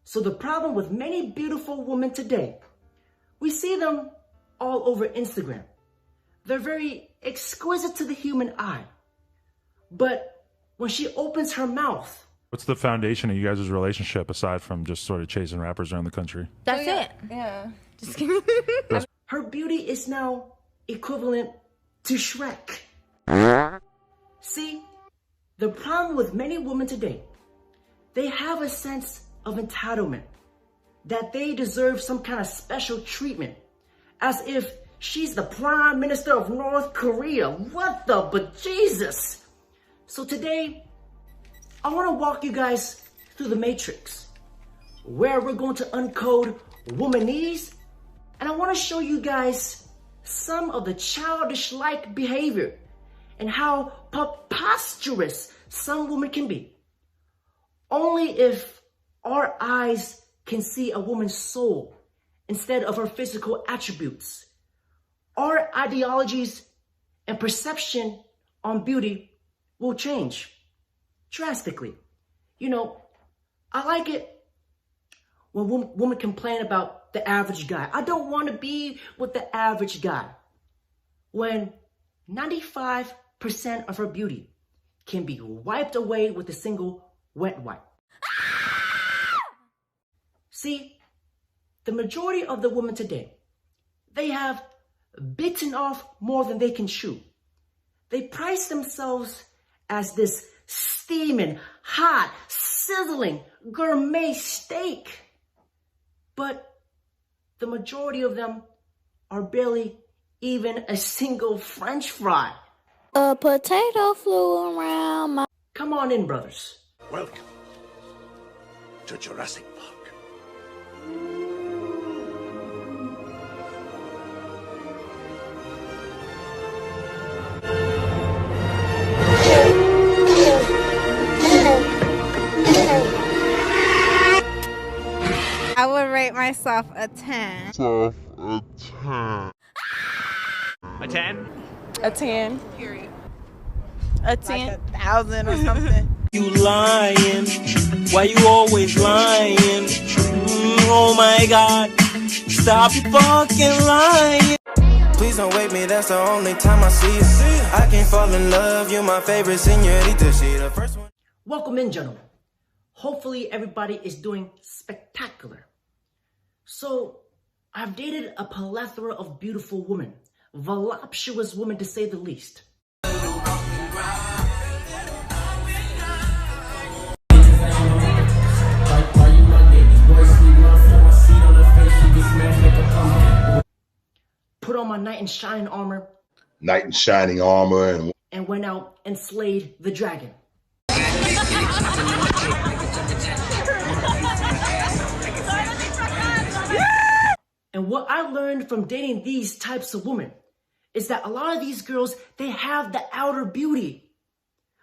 So the problem with many beautiful women today, we see them all over Instagram. They're very exquisite to the human eye. But when she opens her mouth, what's the foundation of you guys' relationship aside from just sort of chasing rappers around the country? That's it. Yeah. Just kidding. her beauty is now equivalent to Shrek. See, the problem with many women today, they have a sense of entitlement, that they deserve some kind of special treatment, as if she's the Prime Minister of North Korea. What the bejesus? So today, I want to walk you guys through the matrix, where we're going to uncode womanese, and I want to show you guys some of the childish-like behavior and how preposterous some women can be. Only if our eyes can see a woman's soul instead of her physical attributes, our ideologies and perception on beauty will change drastically. You know, I like it when women complain about the average guy. I don't want to be with the average guy. When 95% of her beauty can be wiped away with a single wet wipe. See, the majority of the women today, they have bitten off more than they can chew. They price themselves as this steaming, hot, sizzling, gourmet steak. But the majority of them are barely even a single French fry. A potato flew around my... Come on in, brothers. Welcome to Jurassic Park. I would rate myself a 10. A 10? A 10. Period. A 10. Like 1,000 or something. You lying? Why you always lying? Oh my God! Stop fucking lying! Please don't wake me. That's the only time I see you. I can't fall in love. You're my favorite señorita. She the first one. Welcome in, gentlemen. Hopefully everybody is doing spectacular. So, I've dated a plethora of beautiful women, voluptuous women to say the least. Put on my knight in shining armor. Knight in shining armor and went out and slayed the dragon. And what I learned from dating these types of women is that a lot of these girls, they have the outer beauty,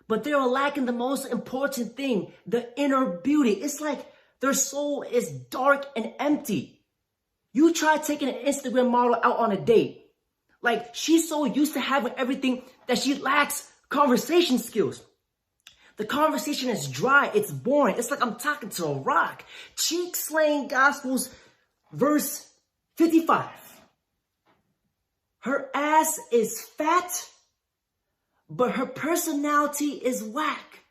but they're lacking the most important thing, the inner beauty. It's like their soul is dark and empty. You try taking an Instagram model out on a date. Like, she's so used to having everything that she lacks conversation skills. The conversation is dry, it's boring. It's like I'm talking to a rock. Cheek slaying Gospels, verse 55. Her ass is fat, but her personality is whack.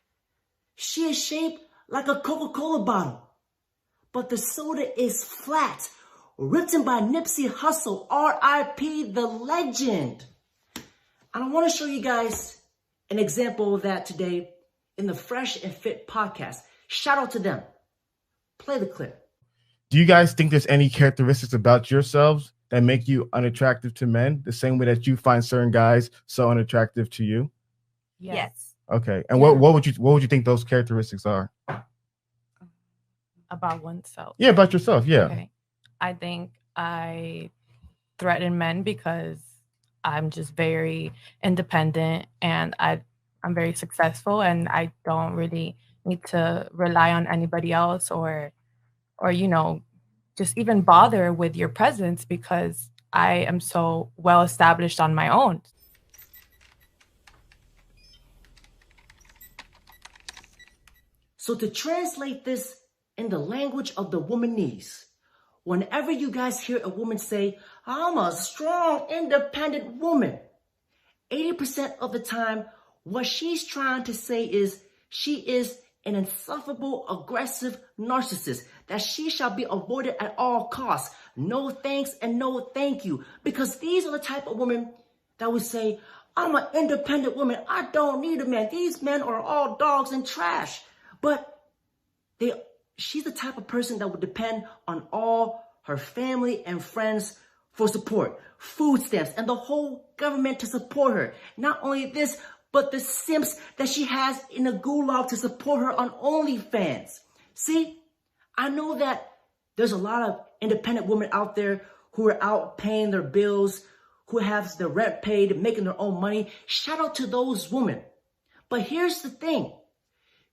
She is shaped like a Coca-Cola bottle, but the soda is flat. Written by Nipsey Hussle, R.I.P. the legend. And I want to show you guys an example of that today in the Fresh and Fit podcast. Shout out to them. Play the clip. Do you guys think there's any characteristics about yourselves that make you unattractive to men, the same way that you find certain guys so unattractive to you? Yes. Okay. And what would you think those characteristics are? About oneself. Yeah, about yourself. Yeah. Okay. I think I threaten men because I'm just very independent and I'm very successful and I don't really need to rely on anybody else or you know, just even bother with your presence because I am so well established on my own. So to translate this in the language of the womanese. Whenever you guys hear a woman say, I'm a strong, independent woman, 80% of the time, what she's trying to say is she is an insufferable, aggressive narcissist, that she shall be avoided at all costs. No thanks and no thank you. Because these are the type of women that would say, I'm an independent woman. I don't need a man. These men are all dogs and trash. But she's the type of person that would depend on all her family and friends for support, food stamps, and the whole government to support her. Not only this, but the simps that she has in a gulag to support her on OnlyFans. See, I know that there's a lot of independent women out there who are out paying their bills, who have their rent paid, making their own money. Shout out to those women. But here's the thing.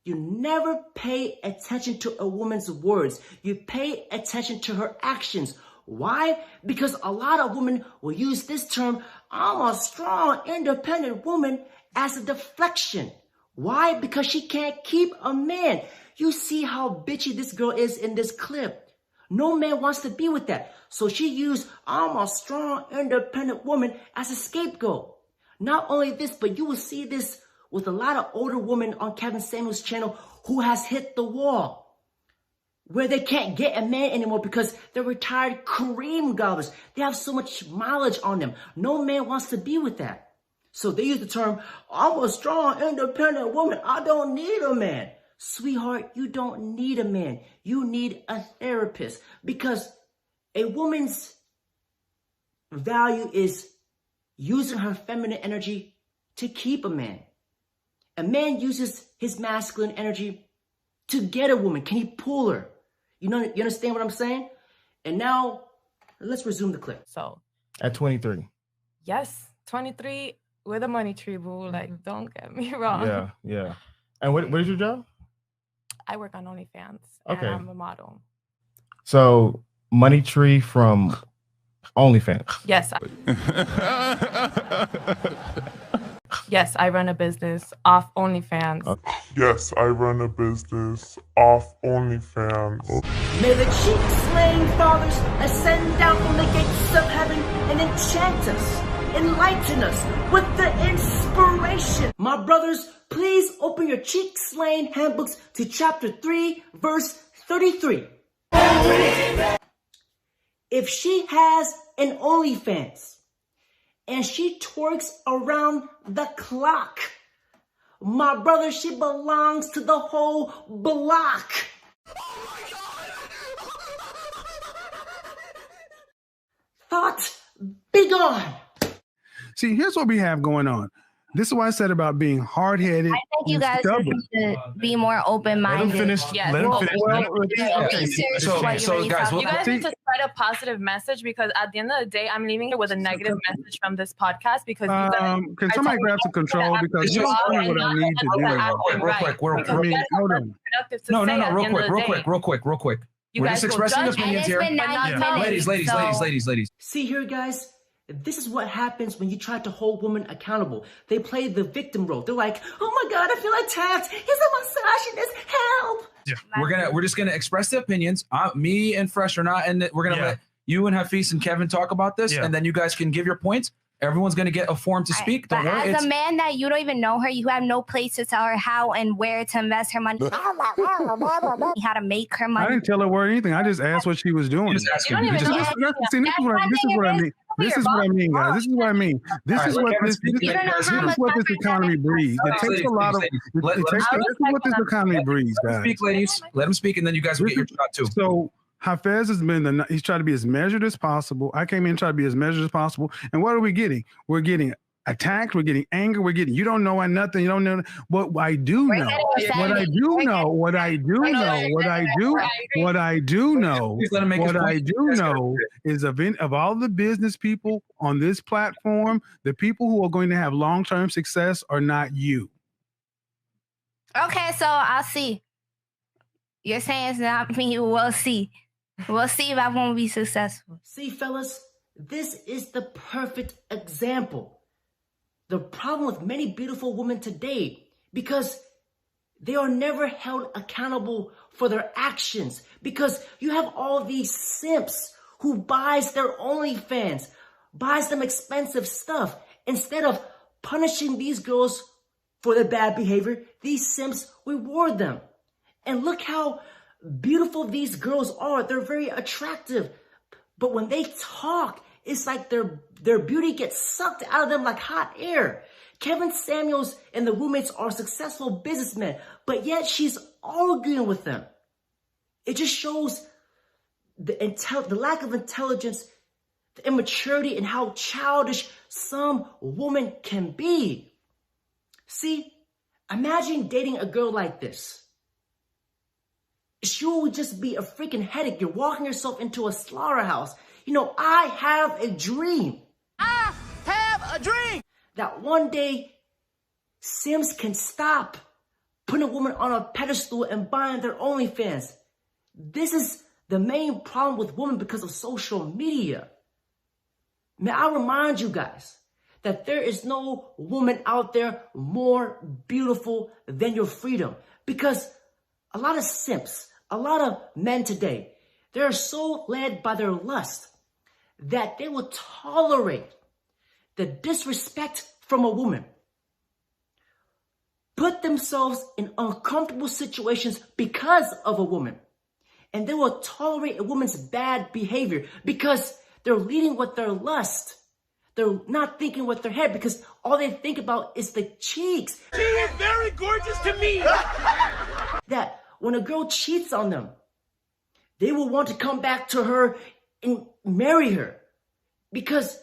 You never pay attention to a woman's words. You pay attention to her actions. Why? Because a lot of women will use this term, I'm a strong, independent woman, as a deflection. Why? Because she can't keep a man. You see how bitchy this girl is in this clip. No man wants to be with that. So she used, I'm a strong, independent woman as a scapegoat. Not only this, but you will see this with a lot of older women on Kevin Samuels' channel who has hit the wall, where they can't get a man anymore because they're retired cream gobblers. They have so much mileage on them. No man wants to be with that. So they use the term, I'm a strong, independent woman. I don't need a man. Sweetheart, you don't need a man. You need a therapist, because a woman's value is using her feminine energy to keep a man. A man uses his masculine energy to get a woman. Can he pull her? You understand what I'm saying? And now let's resume the clip. So At 23. yes, 23 with a money tree, boo. Like, don't get me wrong. Yeah, yeah. And what is your job? I work on OnlyFans, Okay. and I'm a model. So, money tree from OnlyFans. Yes. Yes, I run a business off OnlyFans. Yes, I run a business off OnlyFans. May the cheek-slaying fathers ascend down from the gates of heaven and enchant us, enlighten us with the inspiration. My brothers, please open your cheek-slaying handbooks to chapter 3, verse 33. If she has an OnlyFans and she twerks around the clock, my brother, she belongs to the whole block. Thought be gone. See, here's what we have going on. This is what I said about being hard-headed. I think you guys should be more open-minded. Let him finish. Yes. Let him finish. So guys, You guys need to spread a positive message, because at the end of the day, I'm leaving here with a negative message from this podcast, because you guys can somebody grab some control, because you don't tell me what I need to do. Real quick. Hold on. Real quick. We're just expressing opinions here. Ladies. See here, guys, this is what happens when you try to hold women accountable. They play the victim role. They're like, oh my God, I feel attacked. He's a misogynist. Help. Yeah. We're just gonna express the opinions. Me and Fresh are not, and we're gonna let you and Hafiz and Kevin talk about this, and then you guys can give your points. Everyone's gonna get a forum to speak. Don't worry. As a man that you don't even know her, you have no place to tell her how and where to invest her money. How to make her money. I didn't tell her word anything. I just asked what she was doing. You just asked her. See, this is what I mean. This is what I mean, guys. This is what I mean. This is what this economy breeds. It takes a lot of. This is what this economy breeds, guys. Speak, ladies. Let him speak, and then you guys will get your shot too. So Hafez has been he's tried to be as measured as possible. I came in and tried to be as measured as possible. And what are we getting? We're getting attacked. We're getting anger. We're getting, you don't know nothing. You don't know what I do know. What I do know is of all the business people on this platform, the people who are going to have long-term success are not you. Okay, so I'll see. You're saying it's not me. We'll see. We'll see if I won't be successful. See, fellas, this is the perfect example. The problem with many beautiful women today, because they are never held accountable for their actions, because you have all these simps who buys their OnlyFans, buys them expensive stuff. Instead of punishing these girls for their bad behavior, these simps reward them. And look how beautiful these girls are. They're very attractive. But when they talk, it's like their beauty gets sucked out of them like hot air. Kevin Samuels and the roommates are successful businessmen, but yet she's arguing with them. It just shows the lack of intelligence, the immaturity, and how childish some women can be. See, imagine dating a girl like this. She would just be a freaking headache. You're walking yourself into a slaughterhouse. You know, I have a dream. I have a dream that one day Sims can stop putting a woman on a pedestal and buying their OnlyFans. This is the main problem with women because of social media. May I remind you guys that there is no woman out there more beautiful than your freedom, because a lot of simps, a lot of men today, they're so led by their lust that they will tolerate the disrespect from a woman, put themselves in uncomfortable situations because of a woman, and they will tolerate a woman's bad behavior because they're leading with their lust. They're not thinking with their head because all they think about is the cheeks. She is very gorgeous to me. That when a girl cheats on them, they will want to come back to her and marry her, because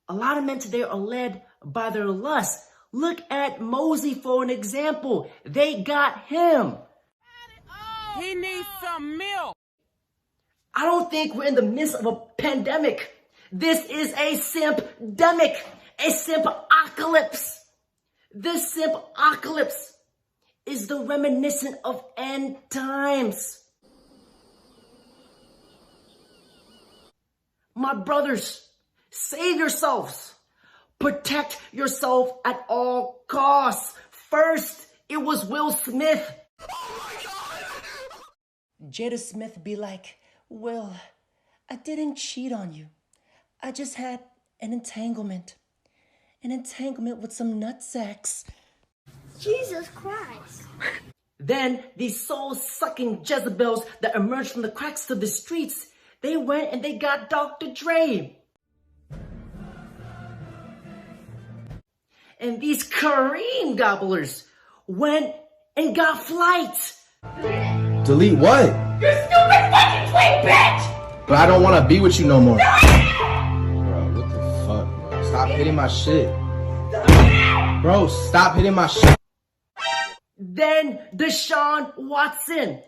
a lot of men today are led by their lust. Look at Mosey for an example. They got him. He needs some milk. I don't think we're in the midst of a pandemic. This is a simp-demic, a simp-ocalypse. This simp-ocalypse is the reminiscent of end times. My brothers, save yourselves. Protect yourself at all costs. First, it was Will Smith. Jada Smith be like, Will, I didn't cheat on you. I just had an entanglement with some nutsacks. Jesus Christ. Then these soul-sucking Jezebels that emerged from the cracks of the streets, they went and they got Dr. Dre. And these Kareem gobblers went and got Flight. Delete what? You stupid fucking twin bitch! But I don't want to be with you no more. Bro, what the fuck, bro? Stop hitting my shit. Bro, stop hitting my shit. Then Deshaun Watson.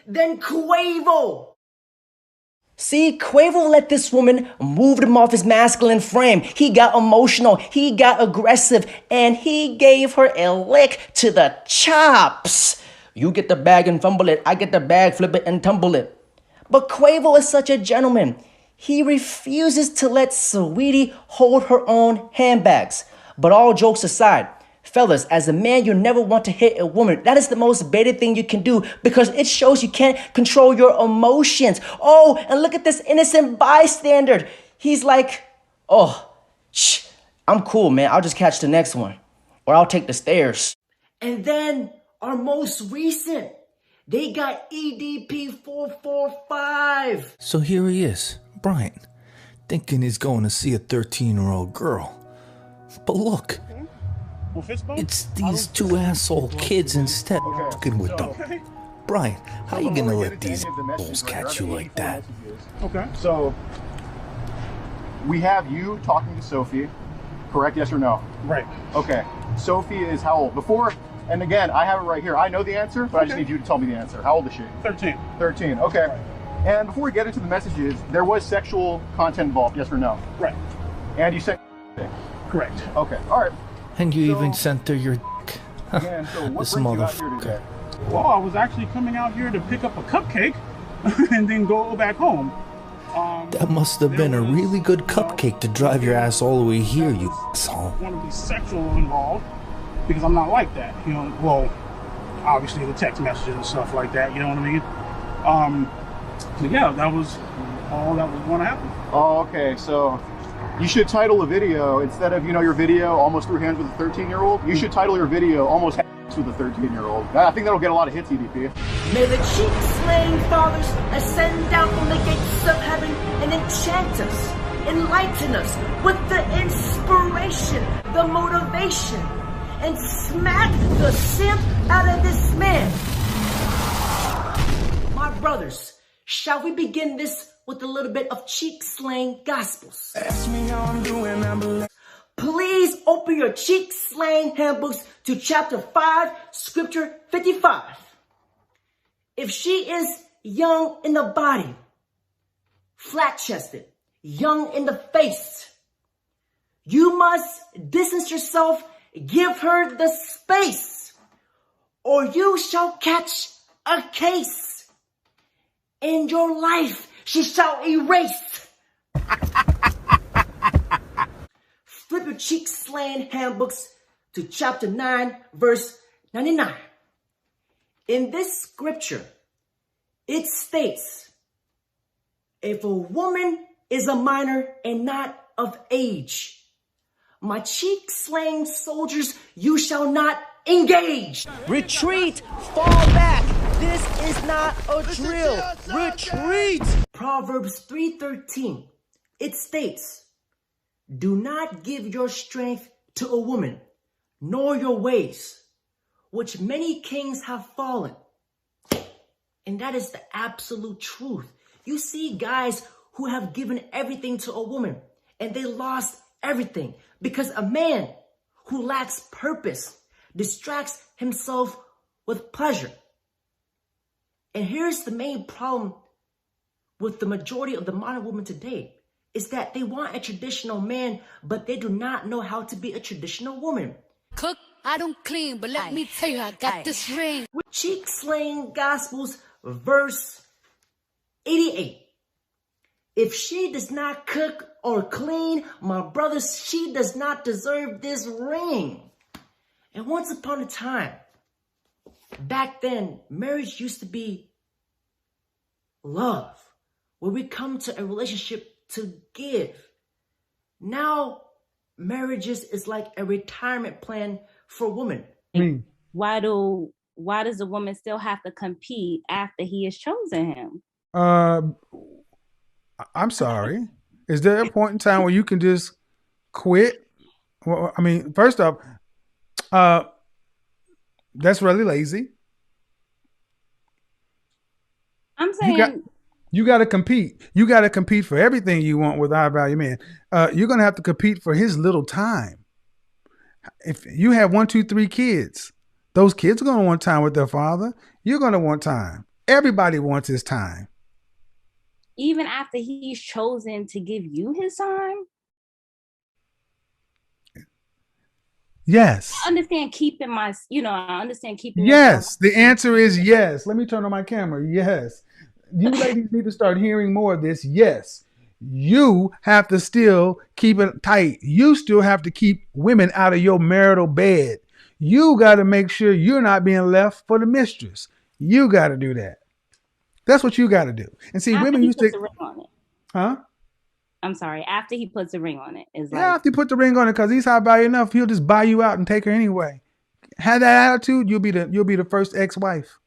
Then Quavo. See, Quavo let this woman move him off his masculine frame. He got emotional, he got aggressive, and he gave her a lick to the chops. You get the bag and fumble it, I get the bag, flip it and tumble it. But Quavo is such a gentleman. He refuses to let Saweetie hold her own handbags. But all jokes aside, fellas, as a man, you never want to hit a woman. That is the most baited thing you can do, because it shows you can't control your emotions. Oh, and look at this innocent bystander. He's like, oh, shh, I'm cool, man. I'll just catch the next one. Or I'll take the stairs. And then our most recent, they got EDP 445. So here he is, Brian, thinking he's going to see a 13-year-old girl. But look, it's these two asshole kids instead fucking with them. Brian, how you gonna let these assholes catch you like that? Okay. So, we have you talking to Sophie, correct? Yes or no? Right. Okay. Sophie is how old? Before, and again, I have it right here. I know the answer, but I just need you to tell me the answer. How old is she? 13. 13, okay. Right. And before we get into the messages, there was sexual content involved, yes or no? Right. And you sent correct. Okay, all right. And you even sent her your dick. Again, so what This brings you out here motherfucker. today? Well, I was actually coming out here to pick up a cupcake and then go back home. That must have been a really good cupcake to drive your ass all the way here, you asshole. I want to be sexual involved because I'm not like that. You know, well, obviously the text messages and stuff like that. You know what I mean? But yeah, that was all that was going to happen. Oh, okay. So you should title a video, instead of, your video almost threw hands with a 13-year-old, you should title your video almost hands with a 13-year-old. I think that'll get a lot of hits, EDP. May the cheek-slaying fathers ascend down from the gates of heaven and enchant us, enlighten us with the inspiration, the motivation, and smack the simp out of this man. My brothers, shall we begin this with a little bit of cheek-slaying gospels? Ask me how I'm doing, I'm blessed. Please open your cheek-slaying handbooks to chapter 5, scripture 55. If she is young in the body, flat-chested, young in the face, you must distance yourself, give her the space, or you shall catch a case. In your life, she shall erase. Flip your cheek-slaying handbooks to chapter 9, verse 99. In this scripture, it states, if a woman is a minor and not of age, my cheek-slaying soldiers, you shall not engage. Retreat, fall back. This is not a drill. Retreat. Proverbs 3:13. It states, do not give your strength to a woman, nor your ways, which many kings have fallen. And that is the absolute truth. You see guys who have given everything to a woman, and they lost everything because a man who lacks purpose distracts himself with pleasure. And here's the main problem with the majority of the modern women today, is that they want a traditional man, but they do not know how to be a traditional woman. Cook, I don't clean, but let me tell you, I got this ring. With cheek-slaying gospels, verse 88. If she does not cook or clean, my brothers, she does not deserve this ring. And once upon a time, back then, marriage used to be love, where we come to a relationship to give. Now, marriages is like a retirement plan for women. Why does a woman still have to compete after he has chosen him? I'm sorry. Is there a point in time where you can just quit? Well, I mean, first off, that's really lazy. I'm saying you got to compete. You got to compete for everything you want with our value man. You're going to have to compete for his little time. If you have 1, 2, 3 kids, those kids are going to want time with their father. You're going to want time. Everybody wants his time. Even after he's chosen to give you his time? Yes. I understand keeping Yes. The answer is yes. Let me turn on my camera. Yes. You ladies need to start hearing more of this. Yes. You have to still keep it tight. You still have to keep women out of your marital bed. You got to make sure you're not being left for the mistress. You got to do that. That's what you got to do. And see, after women used to. Ring on it. Huh? I'm sorry. After he puts a ring on it, is yeah. After you put the ring on it, because he's high value enough, he'll just buy you out and take her anyway. Have that attitude, you'll be the first ex-wife.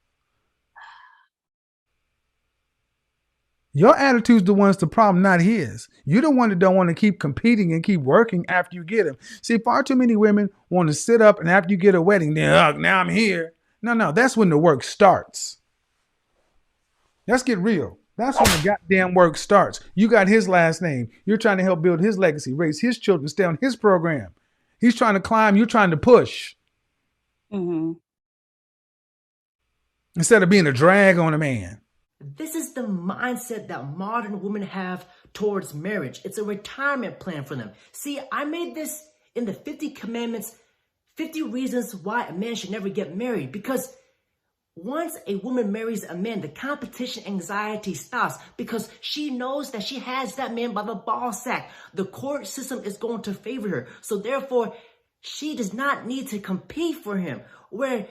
Your attitude's the one's the problem, not his. You're the one that don't want to keep competing and keep working after you get him. See, far too many women want to sit up and after you get a wedding, then now I'm here. No, that's when the work starts. Let's get real. That's when the goddamn work starts. You got his last name. You're trying to help build his legacy, raise his children, stay on his program. He's trying to climb. You're trying to push. Mm-hmm. Instead of being a drag on a man. This is the mindset that modern women have towards marriage. It's a retirement plan for them. See, I made this in the 50 Commandments, 50 reasons why a man should never get married. Because once a woman marries a man, the competition anxiety stops because she knows that she has that man by the ball sack. The court system is going to favor her. So therefore, she does not need to compete for him, where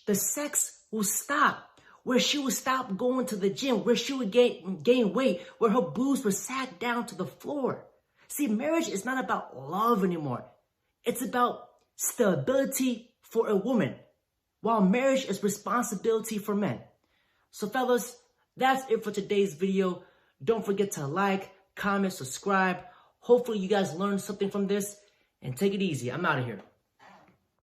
the sex will stop, where she will stop going to the gym, where she would gain weight, where her boobs were sat down to the floor. See, marriage is not about love anymore. It's about stability for a woman, while marriage is responsibility for men. So fellas, that's it for today's video. Don't forget to like, comment, subscribe. Hopefully you guys learned something from this, and take it easy. I'm out of here.